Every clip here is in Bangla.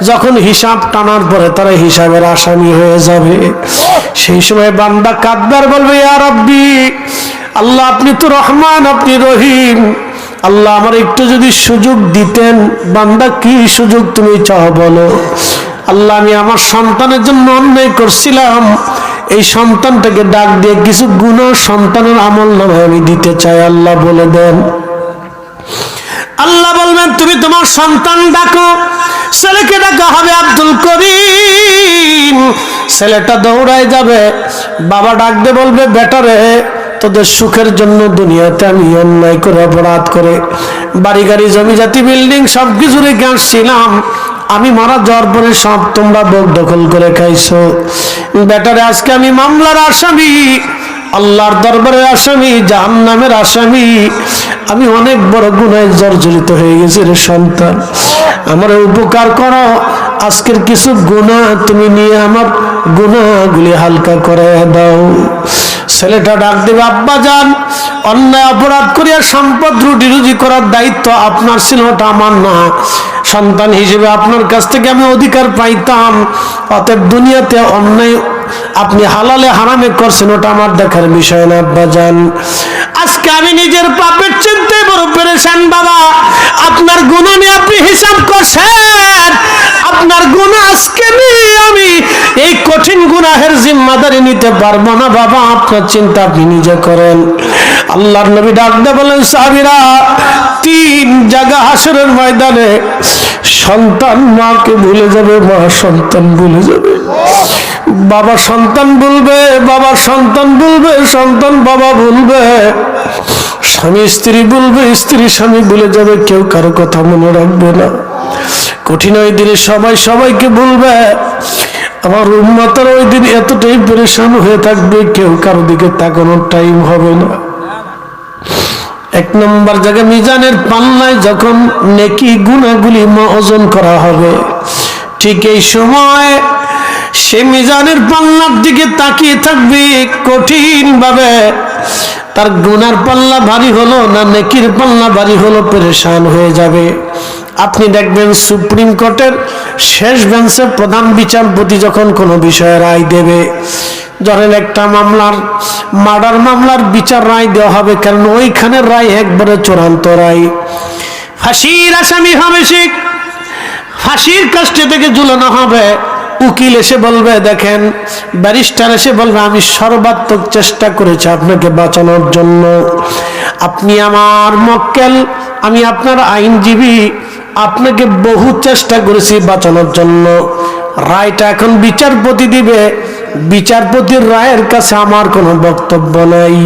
যখন হিসাব টানার পরে তারা হিসাবের আসামি হয়ে যাবে। সেই সময় বান্দা কাঁদবে আর বলবে, ইয়া রাব্বি, আল্লাহ আপনি তো রহমান, আপনি রহিম, আল্লাহ আমার একটু যদি সুযোগ দিতেন। বান্দা, কি সুযোগ তুমি চাও বলো? আল্লাহ আমি আমার সন্তানের জন্য অন্যায় করছিলাম, এই সন্তানটাকে ডাক দিয়ে কিছু গুনাহ সন্তানের আমল নামায় আমি দিতে চাই, আল্লাহ বলে দেন। আল্লাহ বলবেন, তুমি তোমার সন্তান ডাকো। ছেলেকে ডাকা হবে আব্দুল করিম। ছেলেটা দৌড়ায় যাবে, বাবা ডাক দিয়ে বলবে, বেটারে তোদের সুখের জন্য দুনিয়াতে আমি অন্যায় করে অপরাধ করে বাড়ি গাড়ি জমি জাতি বিল্ডিং সবকিছু রেখে আসছিলাম, আমি মারা যাওয়ার পরে সব তোমরা ভোগ দখল করে খাইছো। বেটারে আজকে আমি মামলার আসামি, আল্লাহর দরবারের আসামি, জাহান্নামের আসামি, আমি অনেক বড় গুনাহে জর্জরিত হয়ে গেছি রে সন্তান, আমার উপকার করো, আজকের কিছু গুনাহ তুমি নিয়ে আমার গুনাহগুলি হালকা করে দাও। ছেলেটা ডাক দেবে, আব্বা যান, অন্যায় অপরাধ করিয়া সম্পদ রুটি রুজি করার দায়িত্ব আপনার ছিল, ওটা আমার না। সন্তান হিসেবে আপনার কাছ থেকে আমি অধিকার পাইতাম, অতএব দুনিয়াতে অন্যায় আপনি হালালে হারামে করছেন, ওটা আমার দেখার বিষয় না আব্বা যান। আজকে আমি নিজের পাপের চিন্তায় বড় পেরেশান বাবা। আপনার গুনাহ নিয়ে আপনি হিসাব করছেন, আপনার গুনাহ আজকে নিয়ে আমি এই কঠিন গুনাহের জিম্মাদারি নিতে পারবো না বাবা, আপনার চিন্তা আপনি নিজে করেন। আল্লাহর নবী ডাক দিয়ে বলেন, সাহাবীরা, 3 জায়গা হাসরের ময়দানে সন্তান মাকে ভুলে যাবে, মা সন্তান ভুলে যাবে, বাবা সন্তান বলবে, বাবা সন্তান বলবে, সন্তান বাবা বলবে, স্বামী স্ত্রী বলবে, স্ত্রী স্বামী ভুলে যাবে, কেউ কারো কথা মনে রাখবে না। কঠিন ওই দিনে সবাই সবাইকে বলবে। আমার উম্মতের ওই দিন এতটাই পরেশান হয়ে থাকবে, কেউ কারো দিকে তাকানোর টাইম হবে না। 1 নম্বর জায়গায় মিজানের পাল্লায় যখন নেকি গুনাহগুলি ওজন করা হবে, ঠিক এই সময় সে মিজানের পাল্লার দিকে তাকিয়ে থাকবে কঠিন ভাবে। তার গুনার পাল্লা ভারী হলো না নেকির পাল্লা ভারী হলো, পরেশান হয়ে যাবে। আপনি দেখবেন সুপ্রিম কোর্টের শেষ বেঞ্চে প্রধান বিচারপতি যখন কোনো বিষয়ে রায় দেবে, ধরেন একটা মামলার মার্ডার মামলার বিচার রায় দেওয়া হবে, কারণ ওইখানের রায় একবারে চূড়ান্ত রায়। ফাঁসির আসামি হবে সে, ফাঁসির কাস্টে থেকে ঝুলানো হবে। উকিল এসে বলবে, দেখেন, ব্যারিস্টার এসে বলবে, আমি সর্বাত্মক চেষ্টা করেছি আপনাকে বাঁচানোর জন্য, আপনি আমার মক্কেল, আমি আপনার আইনজীবী, আপনাকে বহু চেষ্টা করেছি বাঁচানোর জন্য। রায়টা এখন বিচারপতি দিবে, বিচারপতির রায়ের কাছে আমার কোনো বক্তব্য নাই।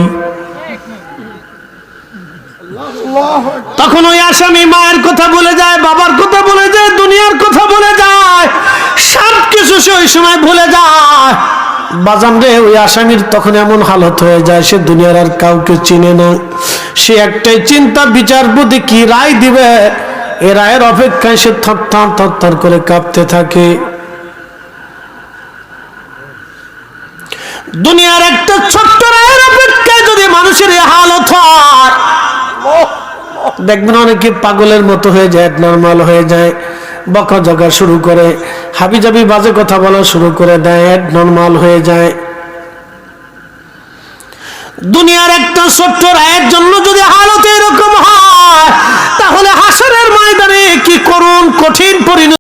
তখন ওই আসামি মায়ের কথা বলে যায়, বাবার কথা বলে যায়, দুনিয়ার কথা বলে যায়, সব কিছু সে ওই সময় ভুলে যায়। বাজান রে, ওই আসামির তখন এমন হালত হয়ে যায়, সে দুনিয়ার আর কাউকে চিনে না। সে একটাই চিন্তা, বিচারপতি কি রায় দিবে, এ রায়ের অপেক্ষায় সে থরথর থরথর করে কাঁপতে থাকে। দুনিয়ার একটা ছোট্ট রায়ের অপেক্ষায় যদি মানুষের এই হালত হয়, দেখবেন অনেকে পাগলের মতো হয়ে যায়, নরমাল হয়ে যায়, বকা জগা শুরু করে, হাবিজাবি বাজে কথা বলা শুরু করে দেয়, নরমাল হয়ে যায়। দুনিয়ার একটা ছোট্ট রায়ের জন্য যদি হালত এরকম হয়, তাহলে হাসরের ময়দানে কি করুন কঠিন পরিণতি।